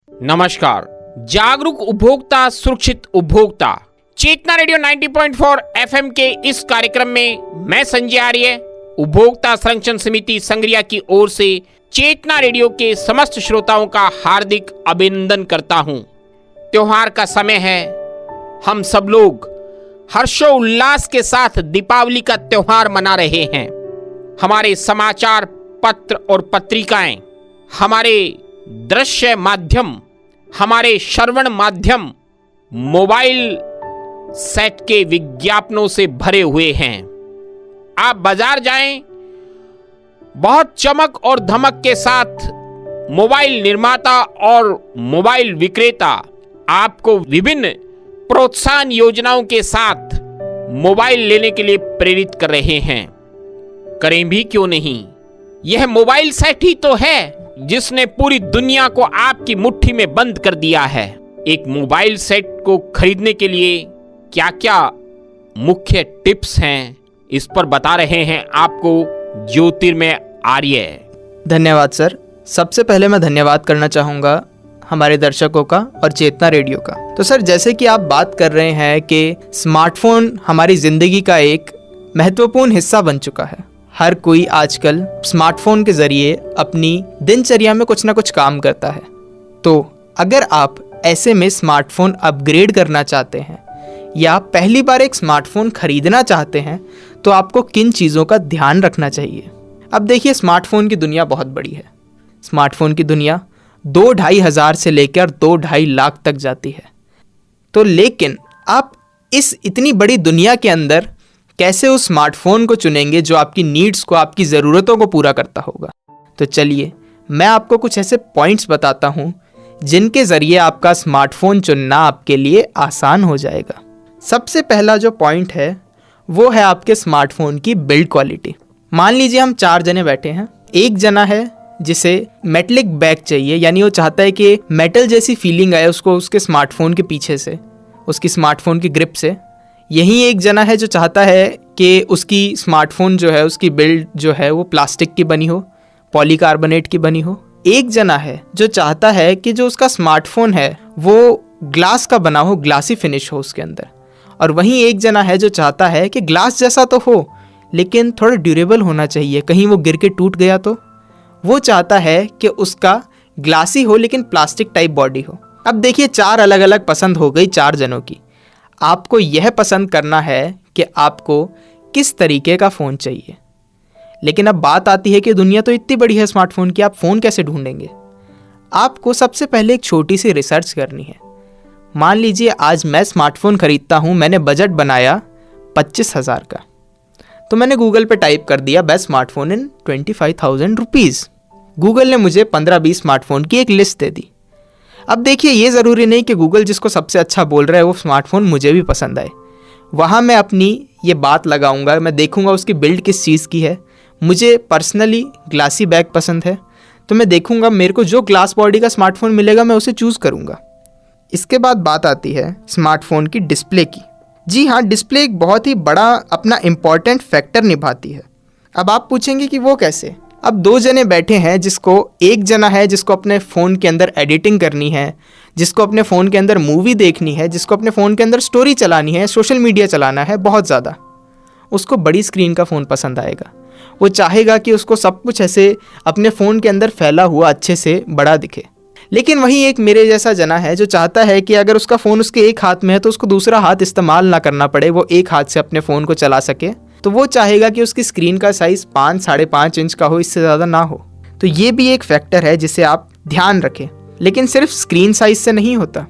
नमस्कार। जागरूक उपभोक्ता सुरक्षित उपभोक्ता चेतना रेडियो 90.4 एफएम के इस कार्यक्रम में मैं संजय आर्य उपभोक्ता संरक्षण समिति संग्रिया की ओर से चेतना रेडियो के समस्त श्रोताओं का हार्दिक अभिनंदन करता हूं। त्योहार का समय है। हम सब लोग हर्षोल्लास के साथ दीपावली का त्योहार मना रहे हैं। हमारे समाचार पत्र और पत्रिकाएं, हमारे दृश्य माध्यम, हमारे श्रवण माध्यम मोबाइल सेट के विज्ञापनों से भरे हुए हैं। आप बाजार जाएं, बहुत चमक और धमक के साथ मोबाइल निर्माता और मोबाइल विक्रेता आपको विभिन्न प्रोत्साहन योजनाओं के साथ मोबाइल लेने के लिए प्रेरित कर रहे हैं। करें भी क्यों नहीं, यह मोबाइल सेट ही तो है जिसने पूरी दुनिया को आपकी मुट्ठी में बंद कर दिया है। एक मोबाइल सेट को खरीदने के लिए क्या क्या मुख्य टिप्स हैं, इस पर बता रहे हैं आपको ज्योतिर्मय आर्य। धन्यवाद सर। सबसे पहले मैं धन्यवाद करना चाहूँगा हमारे दर्शकों का और चेतना रेडियो का। तो सर, जैसे कि आप बात कर रहे हैं कि स्मार्टफोन हमारी ज़िंदगी का एक महत्वपूर्ण हिस्सा बन चुका है। हर कोई आजकल स्मार्टफोन के ज़रिए अपनी दिनचर्या में कुछ ना कुछ काम करता है। तो अगर आप ऐसे में स्मार्टफोन अपग्रेड करना चाहते हैं या पहली बार एक स्मार्टफोन खरीदना चाहते हैं तो आपको किन चीज़ों का ध्यान रखना चाहिए। अब देखिए, स्मार्टफोन की दुनिया बहुत बड़ी है। स्मार्टफोन की दुनिया 2-2.5 हज़ार से लेकर 2-2.5 लाख तक जाती है। तो लेकिन आप इस इतनी बड़ी दुनिया के अंदर कैसे उस स्मार्टफोन को चुनेंगे जो आपकी नीड्स को, आपकी ज़रूरतों को पूरा करता होगा। तो चलिए मैं आपको कुछ ऐसे पॉइंट्स बताता हूँ जिनके ज़रिए आपका स्मार्टफोन चुनना आपके लिए आसान हो जाएगा। सबसे पहला जो पॉइंट है वो है आपके स्मार्टफोन की बिल्ड क्वालिटी। मान लीजिए हम 4 जने बैठे हैं। एक जना है जिसे मेटलिक बैक चाहिए, यानी वो चाहता है कि मेटल जैसी फीलिंग आए उसको उसके स्मार्टफोन के पीछे से, उसकी स्मार्टफोन की ग्रिप से। यही एक जना है जो चाहता है कि उसकी स्मार्टफोन जो है, उसकी बिल्ड जो है वो प्लास्टिक की बनी हो, पॉलीकार्बोनेट की बनी हो। एक जना है जो चाहता है कि जो उसका स्मार्टफोन है वो ग्लास का बना हो, ग्लासी फिनिश हो उसके अंदर। और वहीं एक जना है जो चाहता है कि ग्लास जैसा तो हो लेकिन थोड़ा ड्यूरेबल होना चाहिए, कहीं वो गिर के टूट गया तो। वो चाहता है कि उसका ग्लासी हो लेकिन प्लास्टिक टाइप बॉडी हो। अब देखिए, 4 अलग अलग पसंद हो गई 4 जनों की। आपको यह पसंद करना है कि आपको किस तरीके का फ़ोन चाहिए। लेकिन अब बात आती है कि दुनिया तो इतनी बड़ी है स्मार्टफोन की, आप फ़ोन कैसे ढूंढेंगे। आपको सबसे पहले एक छोटी सी रिसर्च करनी है। मान लीजिए आज मैं स्मार्टफोन ख़रीदता हूँ, मैंने बजट बनाया 25,000 का। तो मैंने गूगल पे टाइप कर दिया बेस्ट स्मार्टफोन इन 25,000 रुपीज़। गूगल ने मुझे 15-20 स्मार्टफोन की एक लिस्ट दे दी। अब देखिए, ये ज़रूरी नहीं कि गूगल जिसको सबसे अच्छा बोल रहा है वो स्मार्टफोन मुझे भी पसंद आए। वहाँ मैं अपनी ये बात लगाऊंगा, मैं देखूंगा उसकी बिल्ड किस चीज़ की है। मुझे पर्सनली ग्लासी बैग पसंद है तो मैं देखूंगा मेरे को जो ग्लास बॉडी का स्मार्टफोन मिलेगा मैं उसे चूज़ करूंगा। इसके बाद बात आती है स्मार्टफोन की डिस्प्ले की। जी हाँ, डिस्प्ले एक बहुत ही बड़ा अपना इम्पॉर्टेंट फैक्टर निभाती है। अब आप पूछेंगे कि वो कैसे। अब 2 जने बैठे हैं, जिसको एक जना है जिसको अपने फ़ोन के अंदर एडिटिंग करनी है, जिसको अपने फ़ोन के अंदर मूवी देखनी है, जिसको अपने फ़ोन के अंदर स्टोरी चलानी है, सोशल मीडिया चलाना है बहुत ज़्यादा। उसको बड़ी स्क्रीन का फ़ोन पसंद आएगा। वो चाहेगा कि उसको सब कुछ ऐसे अपने फ़ोन के अंदर फैला हुआ अच्छे से बड़ा दिखे। लेकिन वहीं एक मेरे जैसा जना है जो चाहता है कि अगर उसका फ़ोन उसके एक हाथ में है तो उसको दूसरा हाथ इस्तेमाल ना करना पड़े, वो एक हाथ से अपने फ़ोन को चला सके। तो वो चाहेगा कि उसकी स्क्रीन का साइज़ 5-5.5 इंच का हो, इससे ज़्यादा ना हो। तो ये भी एक फैक्टर है जिसे आप ध्यान रखें। लेकिन सिर्फ स्क्रीन साइज़ से नहीं होता।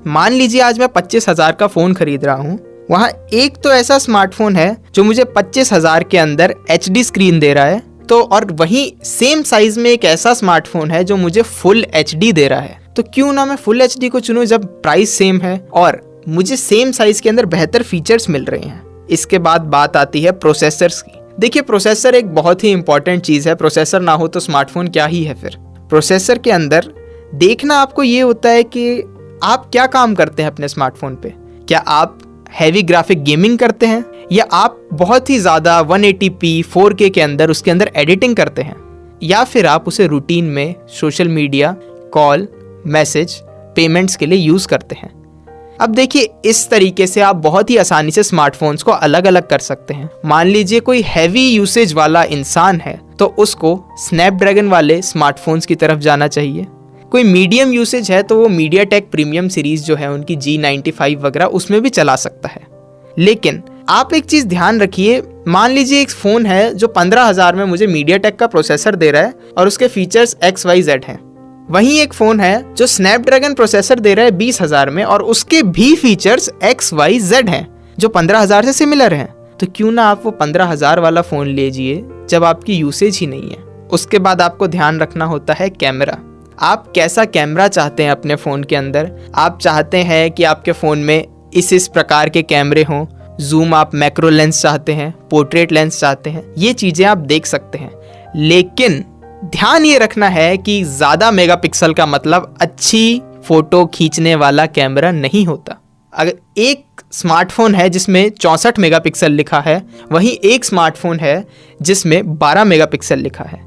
मान लीजिए आज मैं 25,000 का फ़ोन खरीद रहा हूँ, वहाँ एक तो ऐसा स्मार्टफोन है जो मुझे 25,000 के अंदर HD स्क्रीन दे रहा है, तो और वहीं सेम साइज में एक ऐसा स्मार्टफोन है जो मुझे फुल HD दे रहा है। तो क्यों ना मैं फुल HD को चुनूं जब प्राइस सेम है और मुझे सेम साइज के अंदर बेहतर फीचर्स मिल रहे हैं। इसके बाद बात आती है प्रोसेसर्स की। देखिए, प्रोसेसर एक बहुत ही इंपॉर्टेंट चीज़ है। प्रोसेसर ना हो तो स्मार्टफोन क्या ही है फिर। प्रोसेसर के अंदर देखना आपको ये होता है कि आप क्या काम करते हैं अपने स्मार्टफोन पे। क्या आप हैवी ग्राफिक गेमिंग करते हैं या आप बहुत ही ज़्यादा 180p 4K के अंदर उसके अंदर एडिटिंग करते हैं, या फिर आप उसे रूटीन में social media, call, message, payments के लिए यूज़ करते हैं। अब देखिए, इस तरीके से आप बहुत ही आसानी से स्मार्टफोन्स को अलग अलग कर सकते हैं। मान लीजिए कोई हैवी यूसेज वाला इंसान है तो उसको स्नैपड्रैगन वाले स्मार्टफोन्स की तरफ जाना चाहिए। कोई मीडियम यूसेज है तो वो मीडियाटेक प्रीमियम सीरीज जो है उनकी G95 वगैरह उसमें भी चला सकता है। लेकिन आप एक चीज़ ध्यान रखिए, मान लीजिए एक फ़ोन है जो 15,000 में मुझे मीडियाटेक का प्रोसेसर दे रहा है और उसके फीचर्स XYZ हैं। वहीं एक फ़ोन है जो स्नैपड्रैगन प्रोसेसर दे रहा है 20,000 में और उसके भी फीचर्स XYZ हैं जो 15,000 से सिमिलर हैं। तो क्यों ना आप वो 15,000 वाला फ़ोन लीजिए जब आपकी यूसेज ही नहीं है। उसके बाद आपको ध्यान रखना होता है कैमरा। आप कैसा कैमरा चाहते हैं अपने फ़ोन के अंदर। आप चाहते हैं कि आपके फ़ोन में इस प्रकार के कैमरे हों, जूम आप मैक्रो लेंस चाहते हैं, पोर्ट्रेट लेंस चाहते हैं, ये चीज़ें आप देख सकते हैं। लेकिन ध्यान ये रखना है कि ज़्यादा मेगापिक्सल का मतलब अच्छी फ़ोटो खींचने वाला कैमरा नहीं होता। अगर एक स्मार्टफोन है जिसमें 64 मेगापिक्सल लिखा है, वहीं एक स्मार्टफोन है जिसमें 12 मेगापिक्सल लिखा है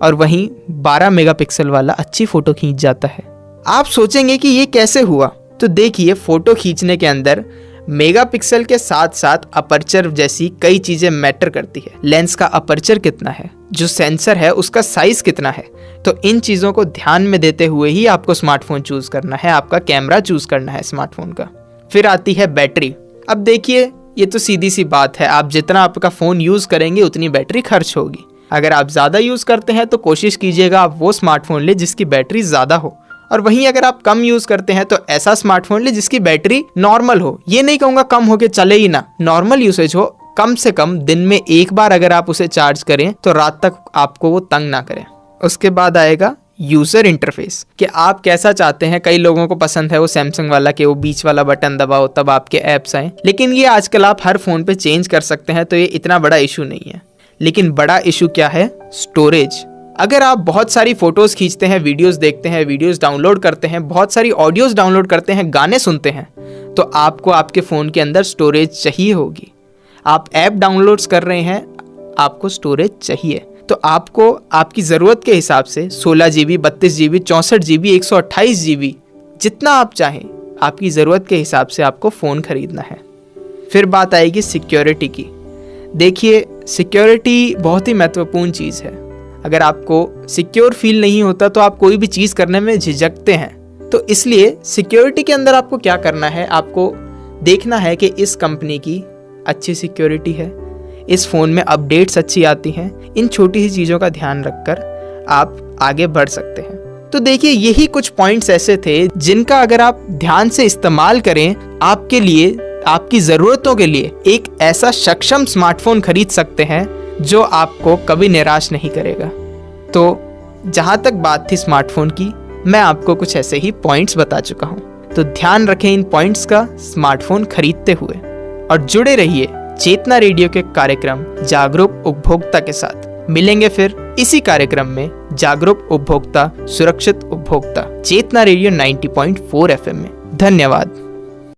और वहीं 12 मेगापिक्सल वाला अच्छी फ़ोटो खींच जाता है। आप सोचेंगे कि ये कैसे हुआ, तो देखिए, फ़ोटो खींचने के अंदर मेगापिक्सल के साथ साथ अपर्चर जैसी कई चीज़ें मैटर करती है। लेंस का अपर्चर कितना है, जो सेंसर है उसका साइज़ कितना है, तो इन चीज़ों को ध्यान में देते हुए ही आपको स्मार्टफोन चूज़ करना है, आपका कैमरा चूज़ करना है स्मार्टफोन का। फिर आती है बैटरी। अब देखिए, ये तो सीधी सी बात है, आप जितना आपका फ़ोन यूज़ करेंगे उतनी बैटरी खर्च होगी। अगर आप ज़्यादा यूज़ करते हैं तो कोशिश कीजिएगा आप वो स्मार्टफोन ले जिसकी बैटरी ज़्यादा हो, और वहीं अगर आप कम यूज़ करते हैं तो ऐसा स्मार्टफोन ले जिसकी बैटरी नॉर्मल हो। ये नहीं कहूँगा कम हो के चले ही ना, नॉर्मल यूसेज हो, कम से कम दिन में एक बार अगर आप उसे चार्ज करें तो रात तक आपको वो तंग ना करें। उसके बाद आएगा यूज़र इंटरफेस, कि आप कैसा चाहते हैं। कई लोगों को पसंद है वो सैमसंग वाला कि वो बीच वाला बटन दबाओ तब आपके ऐप्स आए, लेकिन ये आजकल आप हर फ़ोन पे चेंज कर सकते हैं, तो ये इतना बड़ा इशू नहीं है। लेकिन बड़ा इशू क्या है, स्टोरेज। अगर आप बहुत सारी फ़ोटोज़ खींचते हैं, वीडियोज़ देखते हैं, वीडियोज़ डाउनलोड करते हैं, बहुत सारी ऑडियोज़ डाउनलोड करते हैं, गाने सुनते हैं, तो आपको आपके फ़ोन के अंदर स्टोरेज चाहिए होगी। आप ऐप डाउनलोड्स कर रहे हैं, आपको स्टोरेज चाहिए, तो आपको आपकी ज़रूरत के हिसाब से 16 GB, 32 GB, 64 GB, 128 GB, जितना आप चाहें आपकी ज़रूरत के हिसाब से आपको फ़ोन ख़रीदना है। फिर बात आएगी सिक्योरिटी की। देखिए, सिक्योरिटी बहुत ही महत्वपूर्ण चीज़ है। अगर आपको सिक्योर फील नहीं होता तो आप कोई भी चीज़ करने में झिझकते हैं। तो इसलिए सिक्योरिटी के अंदर आपको क्या करना है, आपको देखना है कि इस कंपनी की अच्छी सिक्योरिटी है, इस फ़ोन में अपडेट्स अच्छी आती हैं। इन छोटी सी चीज़ों का ध्यान रखकर आप आगे बढ़ सकते हैं। तो देखिए, यही कुछ पॉइंट्स ऐसे थे जिनका अगर आप ध्यान से इस्तेमाल करें, आपके लिए, आपकी ज़रूरतों के लिए एक ऐसा सक्षम स्मार्टफोन खरीद सकते हैं जो आपको कभी निराश नहीं करेगा। तो जहाँ तक बात थी स्मार्टफोन की, मैं आपको कुछ ऐसे ही पॉइंट्स बता चुका हूँ। तो ध्यान रखें इन पॉइंट्स का स्मार्टफोन खरीदते हुए, और जुड़े रहिए चेतना रेडियो के कार्यक्रम जागरूक उपभोक्ता के साथ। मिलेंगे फिर इसी कार्यक्रम में, जागरूक उपभोक्ता सुरक्षित उपभोक्ता, चेतना रेडियो 90.4 FM में। धन्यवाद।